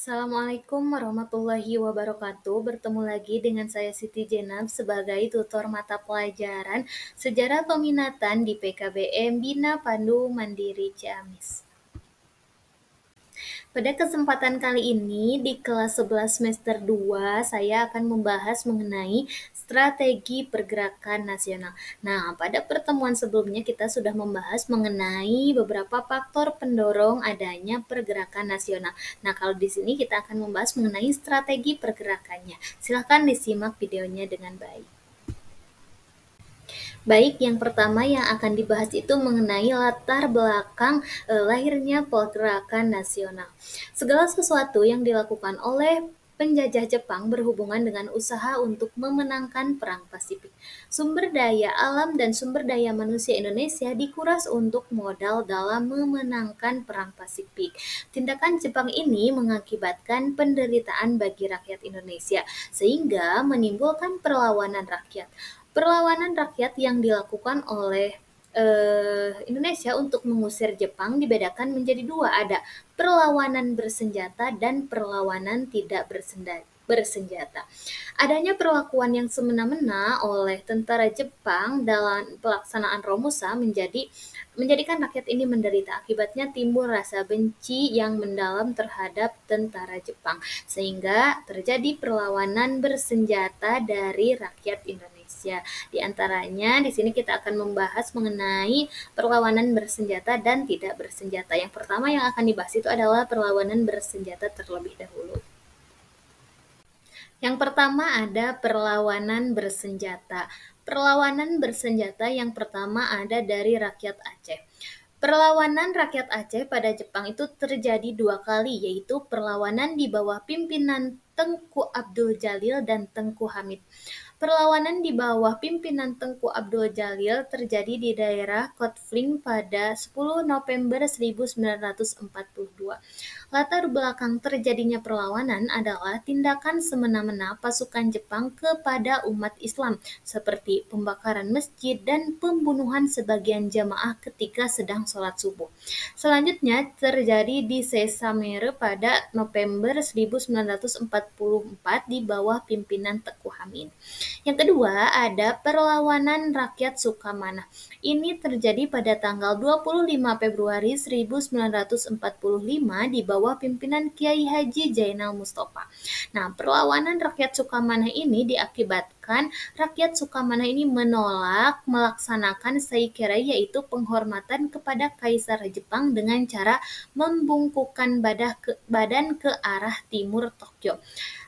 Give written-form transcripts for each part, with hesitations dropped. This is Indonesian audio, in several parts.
Assalamualaikum warahmatullahi wabarakatuh. Bertemu lagi dengan saya Siti Jenab sebagai tutor mata pelajaran Sejarah Peminatan di PKBM Bina Pandu Mandiri Ciamis. Pada kesempatan kali ini di kelas 11 semester 2, saya akan membahas mengenai strategi pergerakan nasional. Nah, pada pertemuan sebelumnya kita sudah membahas mengenai beberapa faktor pendorong adanya pergerakan nasional. Nah, kalau di sini kita akan membahas mengenai strategi pergerakannya. Silakan disimak videonya dengan baik. Baik, yang pertama yang akan dibahas itu mengenai latar belakang lahirnya pergerakan nasional. Segala sesuatu yang dilakukan oleh penjajah Jepang berhubungan dengan usaha untuk memenangkan Perang Pasifik. Sumber daya alam dan sumber daya manusia Indonesia dikuras untuk modal dalam memenangkan Perang Pasifik. Tindakan Jepang ini mengakibatkan penderitaan bagi rakyat Indonesia, sehingga menimbulkan perlawanan rakyat. Perlawanan rakyat yang dilakukan oleh Indonesia untuk mengusir Jepang dibedakan menjadi dua, ada perlawanan bersenjata dan perlawanan tidak bersenjata. Adanya perlakuan yang semena-mena oleh tentara Jepang dalam pelaksanaan Romusa menjadikan rakyat ini menderita. Akibatnya timbul rasa benci yang mendalam terhadap tentara Jepang, sehingga terjadi perlawanan bersenjata dari rakyat Indonesia. Di antaranya di sini kita akan membahas mengenai perlawanan bersenjata dan tidak bersenjata. Yang pertama yang akan dibahas itu adalah perlawanan bersenjata terlebih dahulu. Yang pertama ada perlawanan bersenjata. Perlawanan bersenjata yang pertama ada dari rakyat Aceh. Perlawanan rakyat Aceh pada Jepang itu terjadi dua kali, yaitu perlawanan di bawah pimpinan Tengku Abdul Jalil dan Tengku Hamid. Perlawanan di bawah pimpinan Tengku Abdul Jalil terjadi di daerah Kotfling pada 10 November 1942. Latar belakang terjadinya perlawanan adalah tindakan semena-mena pasukan Jepang kepada umat Islam, seperti pembakaran masjid dan pembunuhan sebagian jamaah ketika sedang sholat subuh. Selanjutnya terjadi di Sesamere pada November 1944 di bawah pimpinan Tengku Hamid. Yang kedua, ada perlawanan rakyat Sukamana. Ini terjadi pada tanggal 25 Februari 1945 di bawah pimpinan Kiai Haji Zainal Mustafa. Nah, perlawanan rakyat Sukamana ini diakibatkan rakyat Sukamana ini menolak melaksanakan Saikere, yaitu penghormatan kepada Kaisar Jepang dengan cara membungkukkan badan ke arah timur Tokyo.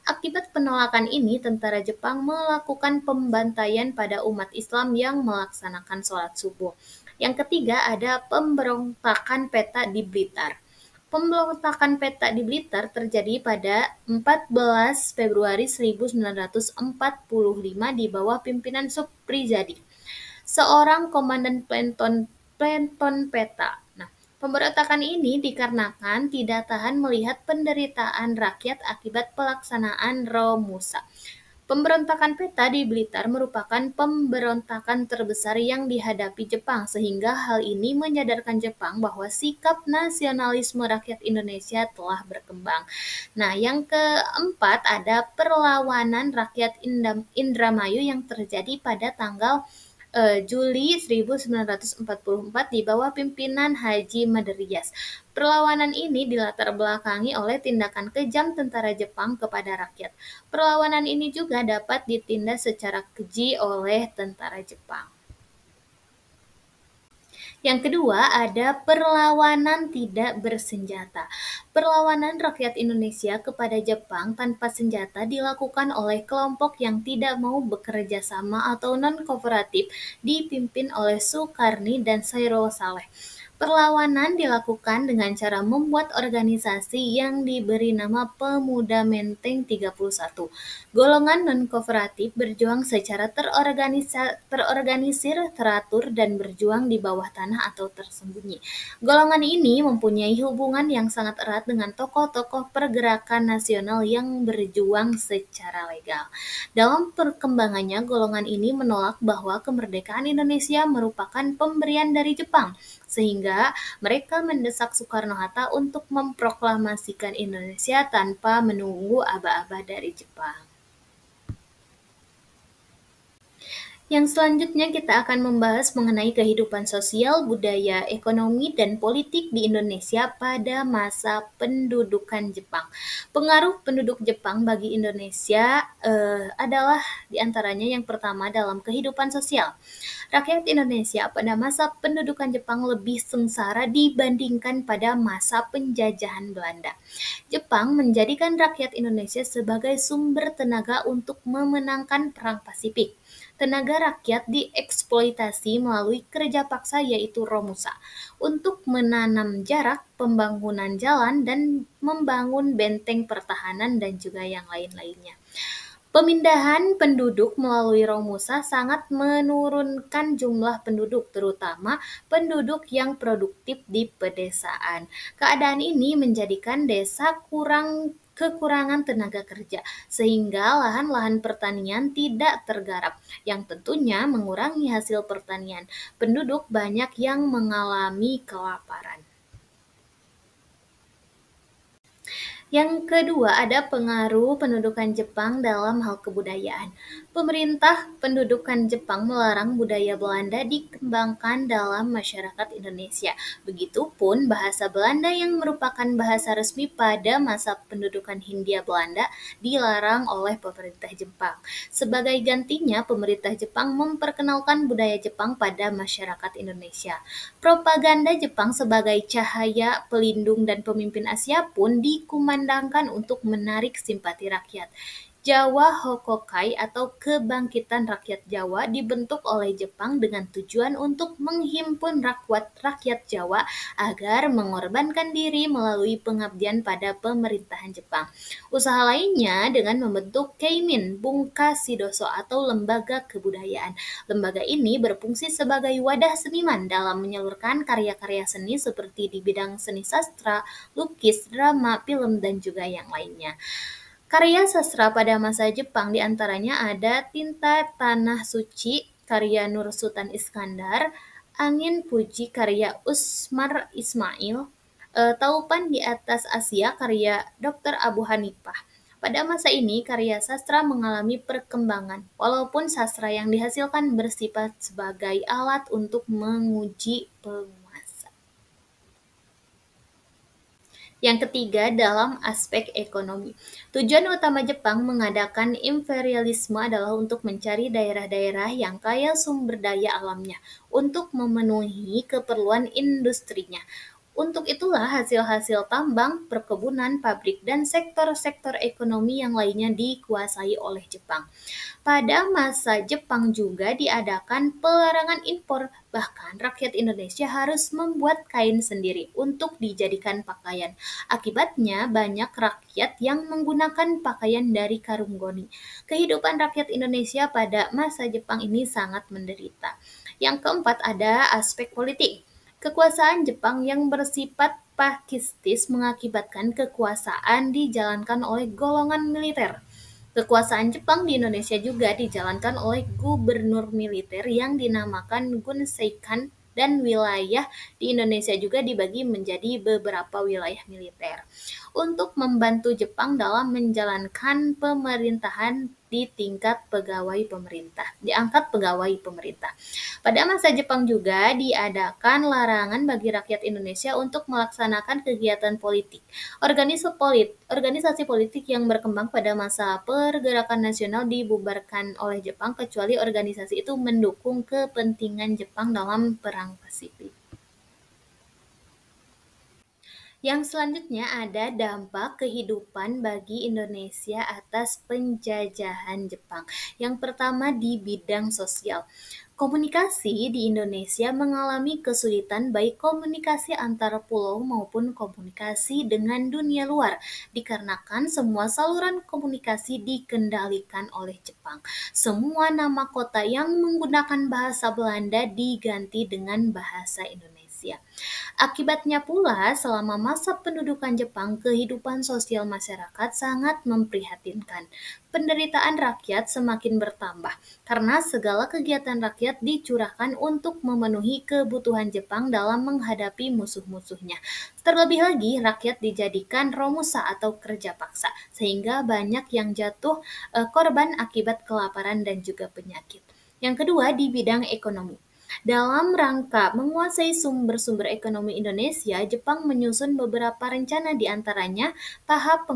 Akibat penolakan ini, tentara Jepang melakukan pembantaian pada umat Islam yang melaksanakan sholat subuh. Yang ketiga ada pemberontakan peta di Blitar. Pemberontakan peta di Blitar terjadi pada 14 Februari 1945 di bawah pimpinan Suprizadi, seorang komandan Planton peta. Pemberontakan ini dikarenakan tidak tahan melihat penderitaan rakyat akibat pelaksanaan Romusa. Pemberontakan peta di Blitar merupakan pemberontakan terbesar yang dihadapi Jepang, sehingga hal ini menyadarkan Jepang bahwa sikap nasionalisme rakyat Indonesia telah berkembang. Nah, yang keempat ada perlawanan rakyat Indramayu yang terjadi pada tanggal Juli 1944 di bawah pimpinan Haji Madrias. Perlawanan ini dilatar belakangi oleh tindakan kejam tentara Jepang kepada rakyat. Perlawanan ini juga dapat ditindas secara keji oleh tentara Jepang. Yang kedua ada perlawanan tidak bersenjata. Perlawanan rakyat Indonesia kepada Jepang tanpa senjata dilakukan oleh kelompok yang tidak mau bekerja sama atau non-kooperatif dipimpin oleh Sukarni dan Sairul Saleh. Perlawanan dilakukan dengan cara membuat organisasi yang diberi nama Pemuda Menteng 31. Golongan non-kooperatif berjuang secara terorganisir, teratur, dan berjuang di bawah tanah atau tersembunyi. Golongan ini mempunyai hubungan yang sangat erat dengan tokoh-tokoh pergerakan nasional yang berjuang secara legal. Dalam perkembangannya, golongan ini menolak bahwa kemerdekaan Indonesia merupakan pemberian dari Jepang, sehingga mereka mendesak Soekarno-Hatta untuk memproklamasikan Indonesia tanpa menunggu aba-aba dari Jepang. Yang selanjutnya kita akan membahas mengenai kehidupan sosial, budaya, ekonomi, dan politik di Indonesia pada masa pendudukan Jepang. Pengaruh penduduk Jepang bagi Indonesia adalah diantaranya yang pertama dalam kehidupan sosial. Rakyat Indonesia pada masa pendudukan Jepang lebih sengsara dibandingkan pada masa penjajahan Belanda. Jepang menjadikan rakyat Indonesia sebagai sumber tenaga untuk memenangkan Perang Pasifik. Tenaga rakyat dieksploitasi melalui kerja paksa yaitu romusa untuk menanam jarak, pembangunan jalan, dan membangun benteng pertahanan dan juga yang lain-lainnya. Pemindahan penduduk melalui romusa sangat menurunkan jumlah penduduk, terutama penduduk yang produktif di pedesaan. Keadaan ini menjadikan desa kekurangan tenaga kerja, sehingga lahan-lahan pertanian tidak tergarap, yang tentunya mengurangi hasil pertanian. Penduduk banyak yang mengalami kelaparan. Yang kedua, ada pengaruh pendudukan Jepang dalam hal kebudayaan. Pemerintah pendudukan Jepang melarang budaya Belanda dikembangkan dalam masyarakat Indonesia. Begitupun bahasa Belanda yang merupakan bahasa resmi pada masa pendudukan Hindia Belanda dilarang oleh pemerintah Jepang. Sebagai gantinya, pemerintah Jepang memperkenalkan budaya Jepang pada masyarakat Indonesia. Propaganda Jepang sebagai cahaya pelindung dan pemimpin Asia pun dikumandangkan untuk menarik simpati rakyat. Jawa Hokokai atau Kebangkitan Rakyat Jawa dibentuk oleh Jepang dengan tujuan untuk menghimpun rakyat Jawa agar mengorbankan diri melalui pengabdian pada pemerintahan Jepang. Usaha lainnya dengan membentuk Keimin Bungkasidoso atau Lembaga Kebudayaan. Lembaga ini berfungsi sebagai wadah seniman dalam menyalurkan karya-karya seni seperti di bidang seni sastra, lukis, drama, film, dan juga yang lainnya. Karya sastra pada masa Jepang diantaranya ada Tinta Tanah Suci, karya Nur Sultan Iskandar, Angin Puji, karya Usmar Ismail, Taupan di Atas Asia, karya Dr. Abu Hanifah. Pada masa ini, karya sastra mengalami perkembangan, walaupun sastra yang dihasilkan bersifat sebagai alat untuk menguji penguasa. Yang ketiga, dalam aspek ekonomi. Tujuan utama Jepang mengadakan imperialisme adalah untuk mencari daerah-daerah yang kaya sumber daya alamnya untuk memenuhi keperluan industrinya. Untuk itulah hasil-hasil tambang, perkebunan, pabrik, dan sektor-sektor ekonomi yang lainnya dikuasai oleh Jepang. Pada masa Jepang juga diadakan pelarangan impor, bahkan rakyat Indonesia harus membuat kain sendiri untuk dijadikan pakaian. Akibatnya banyak rakyat yang menggunakan pakaian dari karung goni. Kehidupan rakyat Indonesia pada masa Jepang ini sangat menderita. Yang keempat ada aspek politik. Kekuasaan Jepang yang bersifat pakistis mengakibatkan kekuasaan dijalankan oleh golongan militer. Kekuasaan Jepang di Indonesia juga dijalankan oleh gubernur militer yang dinamakan Gunseikan, dan wilayah di Indonesia juga dibagi menjadi beberapa wilayah militer untuk membantu Jepang dalam menjalankan pemerintahan di tingkat pegawai pemerintah, diangkat pegawai pemerintah. Pada masa Jepang juga diadakan larangan bagi rakyat Indonesia untuk melaksanakan kegiatan politik. Organisasi politik yang berkembang pada masa pergerakan nasional dibubarkan oleh Jepang kecuali organisasi itu mendukung kepentingan Jepang dalam Perang Pasifik. Yang selanjutnya ada dampak kehidupan bagi Indonesia atas penjajahan Jepang. Yang pertama di bidang sosial. Komunikasi di Indonesia mengalami kesulitan baik komunikasi antar pulau maupun komunikasi dengan dunia luar, dikarenakan semua saluran komunikasi dikendalikan oleh Jepang. Semua nama kota yang menggunakan bahasa Belanda diganti dengan bahasa Indonesia. Indonesia. Akibatnya pula, selama masa pendudukan Jepang, kehidupan sosial masyarakat sangat memprihatinkan. Penderitaan rakyat semakin bertambah karena segala kegiatan rakyat dicurahkan untuk memenuhi kebutuhan Jepang dalam menghadapi musuh-musuhnya. Terlebih lagi, rakyat dijadikan romusa atau kerja paksa, sehingga banyak yang jatuh korban akibat kelaparan dan juga penyakit. Yang kedua, di bidang ekonomi. Dalam rangka menguasai sumber-sumber ekonomi Indonesia, Jepang menyusun beberapa rencana, di antaranya tahap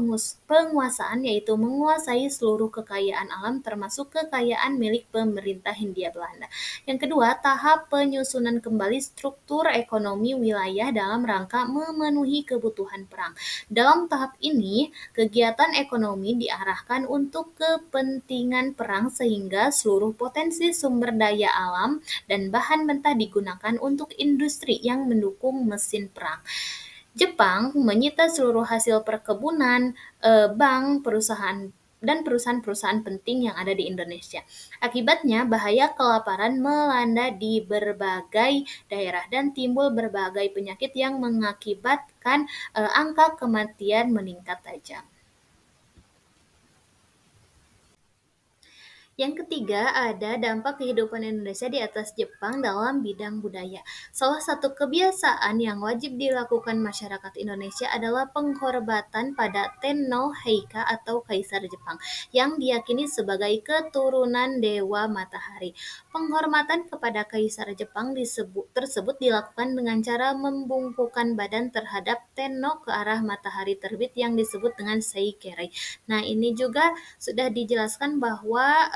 penguasaan, yaitu menguasai seluruh kekayaan alam termasuk kekayaan milik pemerintah Hindia Belanda. Yang kedua, tahap penyusunan kembali struktur ekonomi wilayah dalam rangka memenuhi kebutuhan perang. Dalam tahap ini, kegiatan ekonomi diarahkan untuk kepentingan perang sehingga seluruh potensi sumber daya alam dan bahan mentah digunakan untuk industri yang mendukung mesin perang. Jepang menyita seluruh hasil perkebunan, bank, perusahaan-perusahaan penting yang ada di Indonesia. Akibatnya, bahaya kelaparan melanda di berbagai daerah dan timbul berbagai penyakit yang mengakibatkan angka kematian meningkat tajam. Yang ketiga, ada dampak kehidupan Indonesia di atas Jepang dalam bidang budaya. Salah satu kebiasaan yang wajib dilakukan masyarakat Indonesia adalah penghormatan pada Tenno Heika atau Kaisar Jepang, yang diyakini sebagai keturunan Dewa Matahari. Penghormatan kepada Kaisar Jepang tersebut dilakukan dengan cara membungkukkan badan terhadap Tenno ke arah matahari terbit yang disebut dengan Seikere. Nah, ini juga sudah dijelaskan bahwa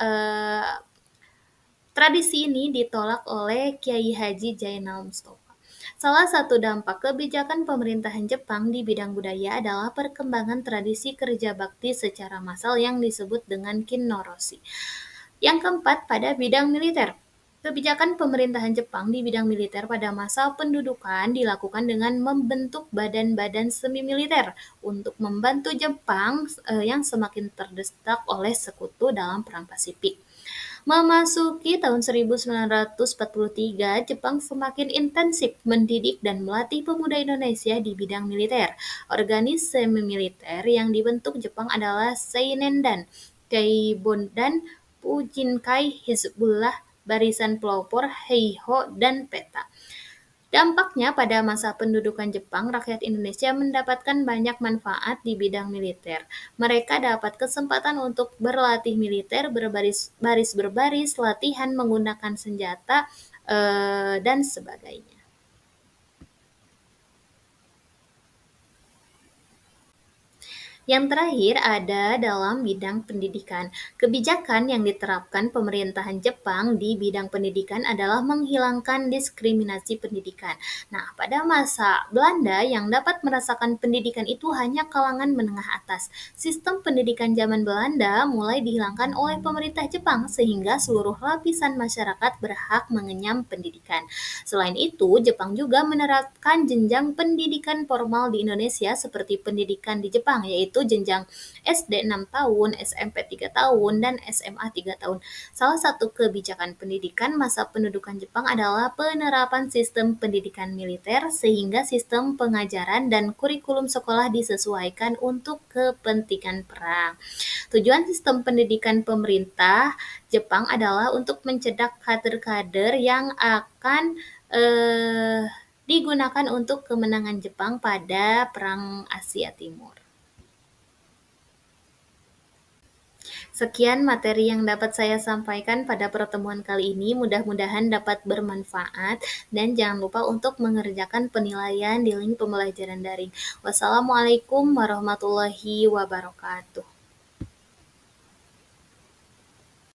tradisi ini ditolak oleh Kiai Haji Zainal Mustafa. Salah satu dampak kebijakan pemerintahan Jepang di bidang budaya adalah perkembangan tradisi kerja bakti secara massal yang disebut dengan Kinno-roshi. Yang keempat, pada bidang militer. Kebijakan pemerintahan Jepang di bidang militer pada masa pendudukan dilakukan dengan membentuk badan-badan semi-militer untuk membantu Jepang yang semakin terdesak oleh sekutu dalam Perang Pasifik. Memasuki tahun 1943, Jepang semakin intensif mendidik dan melatih pemuda Indonesia di bidang militer. Organisme militer yang dibentuk Jepang adalah Seinendan, Keibondan, Pujinkai, Hizbullah, Barisan Pelopor, Heiho, dan Peta. Dampaknya, pada masa pendudukan Jepang, rakyat Indonesia mendapatkan banyak manfaat di bidang militer. Mereka dapat kesempatan untuk berlatih militer, berbaris, latihan menggunakan senjata, dan sebagainya. Yang terakhir ada dalam bidang pendidikan. Kebijakan yang diterapkan pemerintahan Jepang di bidang pendidikan adalah menghilangkan diskriminasi pendidikan. Nah, pada masa Belanda yang dapat merasakan pendidikan itu hanya kalangan menengah atas. Sistem pendidikan zaman Belanda mulai dihilangkan oleh pemerintah Jepang sehingga seluruh lapisan masyarakat berhak mengenyam pendidikan. Selain itu, Jepang juga menerapkan jenjang pendidikan formal di Indonesia seperti pendidikan di Jepang, yaitu jenjang SD 6 tahun, SMP 3 tahun, dan SMA 3 tahun. Salah satu kebijakan pendidikan masa pendudukan Jepang adalah penerapan sistem pendidikan militer sehingga sistem pengajaran dan kurikulum sekolah disesuaikan untuk kepentingan perang. Tujuan sistem pendidikan pemerintah Jepang adalah untuk mencetak kader-kader yang akan digunakan untuk kemenangan Jepang pada Perang Asia Timur. Sekian materi yang dapat saya sampaikan pada pertemuan kali ini. Mudah-mudahan dapat bermanfaat dan jangan lupa untuk mengerjakan penilaian di link pembelajaran daring. Wassalamualaikum warahmatullahi wabarakatuh.